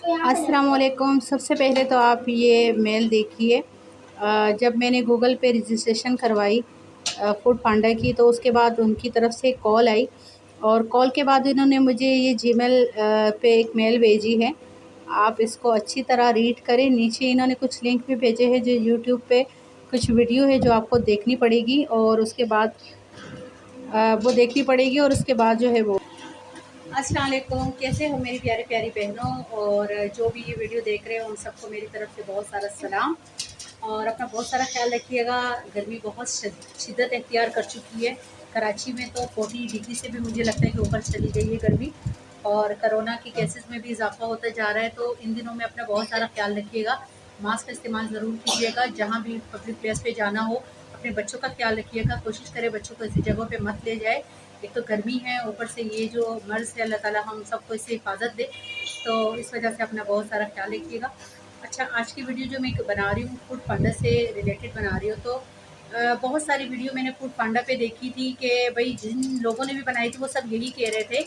अस्सलाम वालेकुम। सबसे पहले तो आप ये मेल देखिए। जब मैंने गूगल पे रजिस्ट्रेशन करवाई फूड पांडा की, तो उसके बाद उनकी तरफ से कॉल आई और कॉल के बाद इन्होंने मुझे ये जीमेल पे एक मेल भेजी है। आप इसको अच्छी तरह रीड करें। नीचे इन्होंने कुछ लिंक भी भेजे हैं जो यूट्यूब पे कुछ वीडियो है जो आपको देखनी पड़ेगी और उसके बाद वो देखनी पड़ेगी और उसके बाद जो है वो। अस्सलाम वालेकुम, कैसे हो मेरी प्यारी प्यारी बहनों, और जो भी ये वीडियो देख रहे हो उन सबको मेरी तरफ से बहुत सारा सलाम। और अपना बहुत सारा ख्याल रखिएगा। गर्मी बहुत शिद्दत इख्तियार कर चुकी है। कराची में तो 40 डिग्री से भी मुझे लगता है कि ऊपर चली गई है गर्मी, और कोरोना के केसेस में भी इजाफा होता जा रहा है। तो इन दिनों में अपना बहुत सारा ख्याल रखिएगा। मास्क का इस्तेमाल ज़रूर कीजिएगा। जहाँ भी पब्लिक प्लेस पे जाना हो अपने बच्चों का ख्याल रखिएगा। कोशिश करें बच्चों को ऐसी जगहों पे मत ले जाए। एक तो गर्मी है, ऊपर से ये जो मर्ज़ है, अल्लाह ताला हम सबको इससे हिफाजत दे। तो इस वजह से अपना बहुत सारा ख्याल रखिएगा। अच्छा, आज की वीडियो जो मैं बना रही हूँ फूड पांडा से रिलेटेड बना रही हूँ। तो बहुत सारी वीडियो मैंने फूड पांडा पे देखी थी कि भाई जिन लोगों ने भी बनाई थी वो सब यही कह रहे थे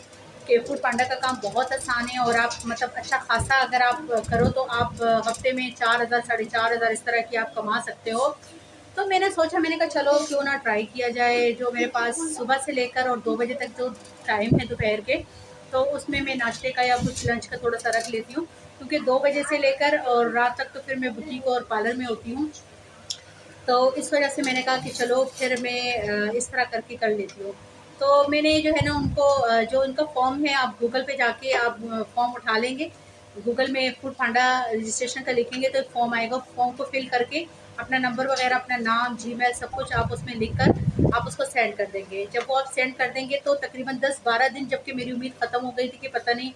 कि फूड पांडा का काम बहुत आसान है और आप मतलब अच्छा खासा अगर आप करो तो आप हफ्ते में 4,000 4,500 इस तरह की आप कमा सकते हो। तो मैंने सोचा, मैंने कहा चलो क्यों ना ट्राई किया जाए। जो मेरे पास सुबह से लेकर और 2 बजे तक जो टाइम है दोपहर के, तो उसमें मैं नाश्ते का या कुछ लंच का थोड़ा सा रख लेती हूँ, क्योंकि 2 बजे से लेकर और रात तक तो फिर मैं बुटीक और पार्लर में होती हूँ। तो इस वजह से मैंने कहा कि चलो फिर मैं इस तरह करके कर लेती हूँ। तो मैंने जो है ना उनको जो उनका फॉर्म है, आप गूगल पे जाके आप फॉर्म उठा लेंगे। गूगल में फूड पांडा रजिस्ट्रेशन का लिखेंगे तो एक फॉर्म आएगा। फॉर्म को फिल करके अपना नंबर वगैरह, अपना नाम, जीमेल सब कुछ आप उसमें लिख कर आप उसको सेंड कर देंगे। जब वो आप सेंड कर देंगे तो तकरीबन 10-12 दिन, जबकि मेरी उम्मीद ख़त्म हो गई थी कि पता नहीं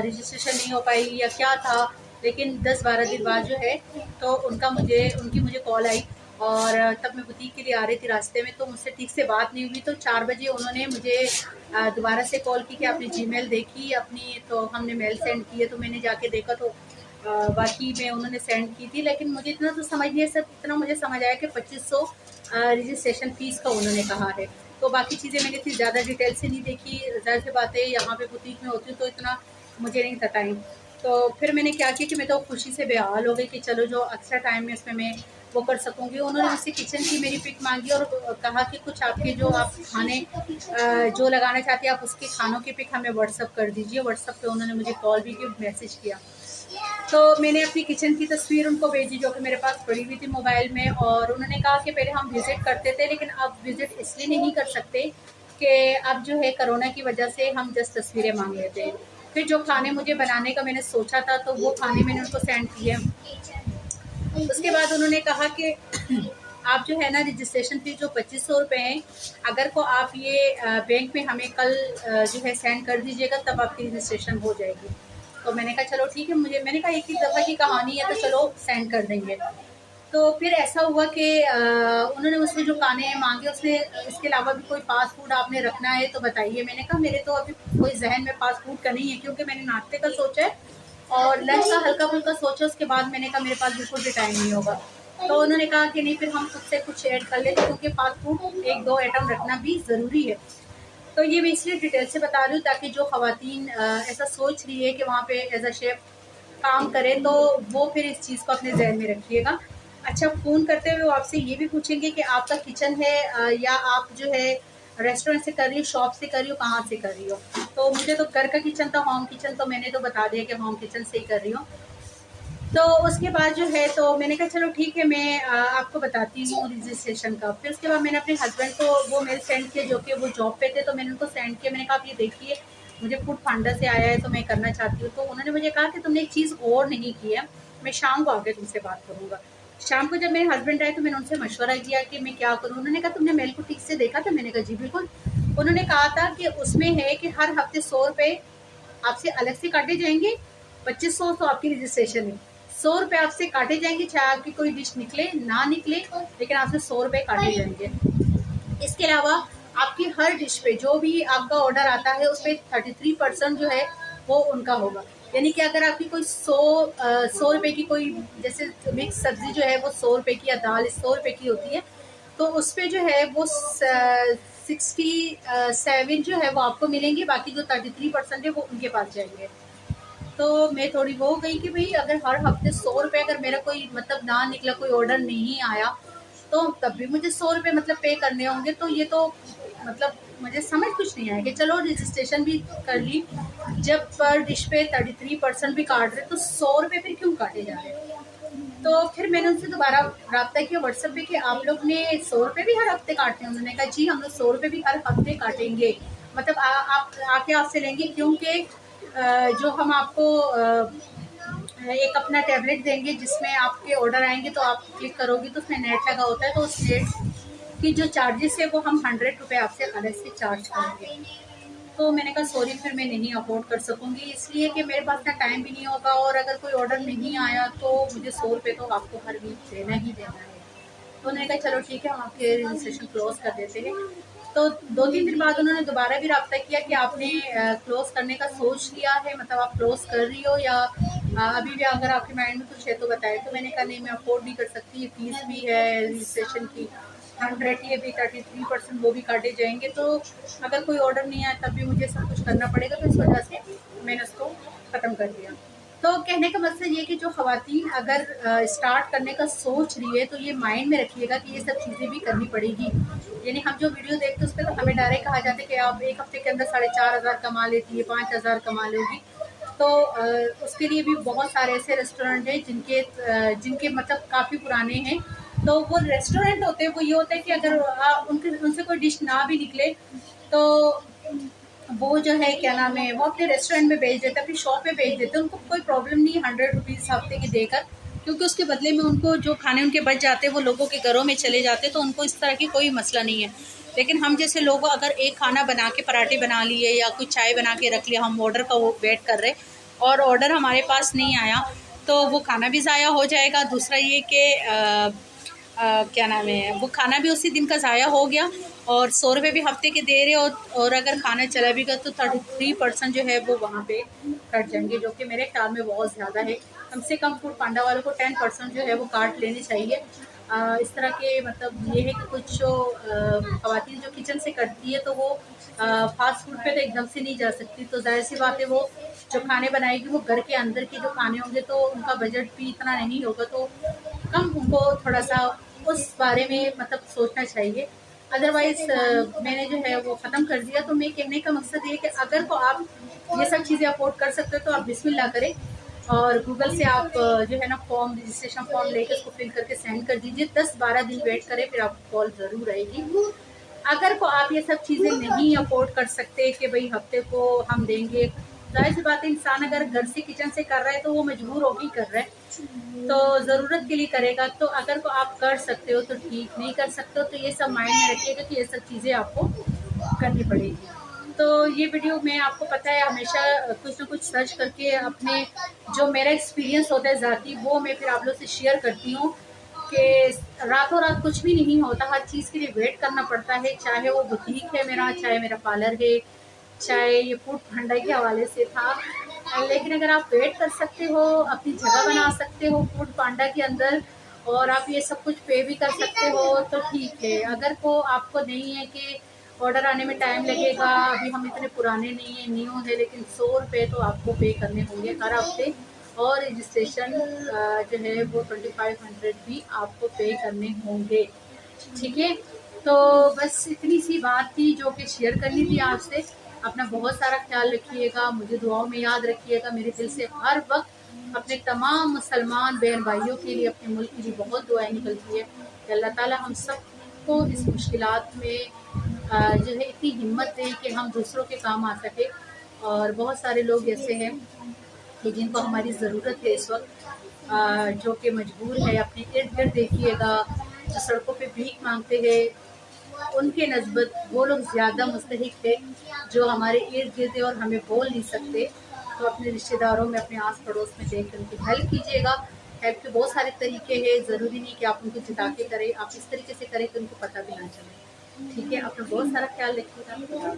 रजिस्ट्रेशन नहीं हो पाई या क्या था, लेकिन 10-12 दिन बाद जो है तो उनकी मुझे कॉल आई। और तब मैं बुटीक के लिए आ रही थी रास्ते में, तो मुझसे ठीक से बात नहीं हुई। तो 4 बजे उन्होंने मुझे दोबारा से कॉल की कि आपने जीमेल देखी अपनी, तो हमने मेल सेंड की है। तो मैंने जाके देखा तो वाकई में उन्होंने सेंड की थी, लेकिन मुझे इतना तो समझ नहीं है। सब इतना मुझे समझ आया कि 2500 रजिस्ट्रेशन फ़ीस का उन्होंने कहा है। तो बाकी चीज़ें मैंने इतनी ज़्यादा डिटेल से नहीं देखी। ज़ाहिर सी बात है, यहाँ पे बुटीक में होती हूँ तो इतना मुझे नहीं था टाइम। तो फिर मैंने क्या किया कि मैं तो खुशी से बेहाल हो गई कि चलो जो एक्स्ट्रा टाइम है उसमें मैं वो कर सकूँगी। उन्होंने मुझसे किचन की मेरी पिक मांगी और कहा कि कुछ आपके जो आप खाने जो लगाना चाहती हैं आप उसके खानों की पिक हमें व्हाट्सअप कर दीजिए। व्हाट्सअप पे उन्होंने मुझे कॉल भी की, मैसेज किया। तो मैंने अपनी किचन की तस्वीर उनको भेजी जो कि मेरे पास पड़ी हुई थी मोबाइल में, और उन्होंने कहा कि पहले हम विज़िट करते थे लेकिन अब विज़िट इसलिए नहीं कर सकते कि अब जो है कोरोना की वजह से हम जस्ट तस्वीरें मांग लेते हैं। फिर जो खाने मुझे बनाने का मैंने सोचा था तो वो खाने मैंने उनको सेंड किए। उसके बाद उन्होंने कहा कि आप जो है ना रजिस्ट्रेशन फ़ीस जो 2500 रुपये है, अगर को आप ये बैंक में हमें कल जो है सेंड कर दीजिएगा तब आपकी रजिस्ट्रेशन हो जाएगी। तो मैंने कहा चलो ठीक है, मैंने कहा एक ही दफ़ा की कहानी है तो चलो सेंड कर देंगे। तो फिर ऐसा हुआ कि उन्होंने मुझसे जो खाने मांगे उसमें इसके अलावा भी कोई फास्ट फूड आपने रखना है तो बताइए। मैंने कहा मेरे तो अभी कोई जहन में फास्ट फूड का नहीं है, क्योंकि मैंने नाश्ते का सोचा है और लंच का हल्का फुल्का सोचा। उसके बाद मैंने कहा मेरे पास बिल्कुल भी टाइम नहीं होगा। तो उन्होंने कहा कि नहीं, फिर हम खुद से कुछ ऐड कर लेते, क्योंकि फास्ट फूड 1-2 आइटम रखना भी ज़रूरी है। तो ये मैं इसलिए डिटेल से बता रही हूँ ताकि जो ख़वातीन ऐसा सोच रही है कि वहाँ पे एज अ शेफ़ काम करें तो वो फिर इस चीज़ को अपने जहन में रखिएगा। अच्छा, फ़ोन करते हुए वो आपसे ये भी पूछेंगे कि आपका किचन है या आप जो है रेस्टोरेंट से कर रही हो, शॉप से कर रही हो, कहाँ से कर रही हो। तो मुझे तो घर का किचन था, होम किचन, तो मैंने तो बता दिया कि होम किचन से ही कर रही हूँ। तो उसके बाद जो है तो मैंने कहा चलो ठीक है, मैं आपको बताती हूँ रजिस्ट्रेशन का। फिर उसके बाद मैंने अपने हस्बैंड को वो मेल सेंड किया जो कि वो जॉब पे थे, तो मैंने उनको सेंड किया। मैंने कहा आप ये देखिए मुझे फूड पांडा से आया है तो मैं करना चाहती हूँ। तो उन्होंने मुझे कहा कि तुमने एक चीज़ और नहीं की है, मैं शाम को आके तुमसे बात करूँगा। शाम को जब मेरे हस्बैंड आए तो मैंने उनसे मशवरा किया कि मैं क्या करूँ। उन्होंने कहा तुमने मेल को ठीक से देखा था? मैंने कहा जी बिल्कुल। उन्होंने कहा था कि उसमें है कि हर हफ्ते 100 रुपये आपसे अलग से काटे जाएंगे। 2500 तो आपकी रजिस्ट्रेशन है, 100 रुपये आपसे काटे जाएंगे, चाहे आपकी कोई डिश निकले ना निकले, लेकिन आपसे 100 रुपये काटे जाएंगे। इसके अलावा आपकी हर डिश पे जो भी आपका ऑर्डर आता है उस पर 33% जो है वो उनका होगा। यानी कि अगर आपकी कोई 100 रुपये की कोई जैसे मिक्स सब्जी जो है वो 100 रुपये की, या दाल 100 रुपये की होती है, तो उस पर जो है वो 67 जो है वो आपको मिलेंगे। बाकी जो 33% है वो उनके पास जाएंगे। तो मैं थोड़ी वो हो गई कि भाई अगर हर हफ्ते 100 रुपये अगर मेरा कोई मतलब ना निकला, कोई ऑर्डर नहीं आया, तो तब भी मुझे 100 रुपये मतलब पे करने होंगे। तो ये तो मतलब मुझे समझ कुछ नहीं आया कि चलो रजिस्ट्रेशन भी कर ली, जब पर डिश पे 33% भी काट रहे तो 100 रुपये फिर क्यों काटे जा रहे हैं। तो फिर मैंने उनसे दोबारा रब्ता किया व्हाट्सएप पे कि आप लोग ने 100 रुपये भी हर हफ्ते काटते हैं। उन्होंने कहा जी हम लोग 100 रुपये भी हर हफ्ते काटेंगे, मतलब आप आके आपसे लेंगे, क्योंकि जो हम आपको एक अपना टैबलेट देंगे जिसमें आपके ऑर्डर आएंगे, तो आप क्लिक करोगी तो उसमें नेट लगा होता है, तो उस नेट की जो चार्जेस है वो हम 100 रुपये आपसे अलग से चार्ज करेंगे। तो मैंने कहा सॉरी, फिर मैं नहीं अफोर्ड कर सकूंगी, इसलिए कि मेरे पास ना टाइम भी नहीं होगा, और अगर कोई ऑर्डर नहीं आया तो मुझे 100 रुपये तो आपको हर वीक देना ही देना है। तो उन्होंने कहा चलो ठीक है, हम आपके रजिस्ट्रेशन क्लोज कर देते हैं। तो 2-3 दिन बाद उन्होंने दोबारा भी रब्ता किया कि आपने क्लोज करने का सोच लिया है, मतलब आप क्लोज कर रही हो या अभी भी अगर आपके माइंड में कुछ है तो बताए। तो मैंने कहा नहीं, मैं अफोर्ड नहीं कर सकती, ये फीस भी है रजिस्ट्रेशन की 100, ये भी 33% वो भी काटे जाएंगे, तो अगर कोई ऑर्डर नहीं आया तब भी मुझे सब कुछ करना पड़ेगा। तो इस वजह से मैंने उसको ख़त्म कर दिया। तो कहने का मकसद ये कि जो ख़वातीन अगर स्टार्ट करने का सोच रही है, तो ये माइंड में रखिएगा कि ये सब चीज़ें भी करनी पड़ेगी। यानी हम जो वीडियो देखते हैं उस पर तो हमें डायरेक्ट कहा जाता है कि आप एक हफ्ते के अंदर 4,500 कमा लेती है, 5,000 कमा लोगी। तो उसके लिए भी बहुत सारे ऐसे रेस्टोरेंट हैं जिनके मतलब काफ़ी पुराने हैं। तो वो रेस्टोरेंट होते हैं, वो ये होता है कि अगर उनसे कोई डिश ना भी निकले तो वो जो है क्या नाम है, वो अपने रेस्टोरेंट में भेज देते हैं, अपनी शॉप में भेज देते हैं, उनको कोई प्रॉब्लम नहीं 100 रुपीज़ हफ्ते के देकर, क्योंकि उसके बदले में उनको जो खाने उनके बच जाते हैं वो लोगों के घरों में चले जाते हैं, तो उनको इस तरह की कोई मसला नहीं है। लेकिन हम जैसे लोग अगर एक खाना बना के पराठे बना लिए या कुछ चाय बना के रख लिया, हम ऑर्डर का वो वेट कर रहे और ऑर्डर हमारे पास नहीं आया, तो वो खाना भी ज़ाया हो जाएगा। दूसरा ये कि क्या नाम है, वो खाना भी उसी दिन का ज़ाया हो गया, और 100 रुपये भी हफ्ते के दे रहे और अगर खाना चला भी गया तो 33% जो है वो वहाँ पे कट जाएंगे, जो कि मेरे ख्याल में बहुत ज़्यादा है। कम से कम फूड पांडा वालों को 10% जो है वो काट लेने चाहिए। इस तरह के मतलब ये है कि कुछ जो ख़वातीन जो किचन से करती है तो वो फास्ट फूड पे तो एकदम से नहीं जा सकती, तो जाहिर सी बात है वो जो खाने बनाएगी वो घर के अंदर के जो खाने होंगे, तो उनका बजट भी इतना नहीं होगा, तो कम उनको थोड़ा सा उस बारे में मतलब सोचना चाहिए। अदरवाइज़ मैंने जो है वो ख़त्म कर दिया। तो मैं कहने का मकसद ये है कि अगर तो आप ये सब चीज़ें अफोर्ड कर सकते हो तो आप बिस्मिल्लाह करें, और गूगल से आप जो है ना फॉर्म, रजिस्ट्रेशन फॉर्म लेकर उसको फिल करके सेंड कर दीजिए। 10-12 दिन वेट करें, फिर आपको कॉल ज़रूर आएगी। अगर को आप ये सब चीज़ें नहीं अफोर्ड कर सकते कि भाई हफ्ते को हम देंगे, जाहिर सी बात है इंसान अगर घर से किचन से कर रहा है तो वो मजबूर होकर कर रहा है, तो ज़रूरत के लिए करेगा। तो अगर को आप कर सकते हो तो ठीक, नहीं कर सकते हो तो ये सब माइंड में रखिएगा कि ये सब चीज़ें आपको करनी पड़ेगी। तो ये वीडियो मैं आपको पता है हमेशा कुछ ना कुछ सर्च करके अपने जो मेरा एक्सपीरियंस होता है ज़ाती, वो मैं फिर आप लोग से शेयर करती हूँ कि रातों रात कुछ भी नहीं होता, हर चीज़ के लिए वेट करना पड़ता है, चाहे वो बुटीक है मेरा, चाहे मेरा पार्लर है, चाहे ये फूड पांडा के हवाले से था। लेकिन अगर आप वेट कर सकते हो, अपनी जगह बना सकते हो फूड पांडा के अंदर, और आप ये सब कुछ पे भी कर सकते हो तो ठीक है। अगर को आपको नहीं है कि ऑर्डर आने में टाइम लगेगा, अभी हम इतने पुराने नहीं हैं, न्यू है, लेकिन 100 रुपये तो आपको पे करने होंगे हर हफ्ते, और रजिस्ट्रेशन जो है वो 2500 भी आपको पे करने होंगे। ठीक है, तो बस इतनी सी बात थी जो कि शेयर करनी थी आपसे। अपना बहुत सारा ख्याल रखिएगा, मुझे दुआओं में याद रखिएगा। मेरे दिल से हर वक्त अपने तमाम मुसलमान बहन भाइयों के लिए, अपने मुल्क के लिए बहुत दुआएं निकलती है कि अल्लाह ताला हम सबको इस मुश्किलात में जो है इतनी हिम्मत दे कि हम दूसरों के काम आ सके। और बहुत सारे लोग ऐसे हैं कि जिनको हमारी ज़रूरत है इस वक्त, जो कि मजबूर है। अपने इर्द गिर्द देखिएगा, जो सड़कों पे भीख मांगते हैं, उनके नस्बत वो लोग ज़्यादा मुस्तहिक है जो हमारे इर्द गिर्द है और हमें बोल नहीं सकते। तो अपने रिश्तेदारों में, अपने आस पड़ोस में देख कर उनकी हेल्प कीजिएगा। हेल्प के बहुत सारे तरीके हैं, ज़रूरी नहीं कि आप उनको जिता के करें, आप इस तरीके से करें कि उनको पता भी ना चले। ठीक है, अपना बहुत सारा ख्याल रखिएगा।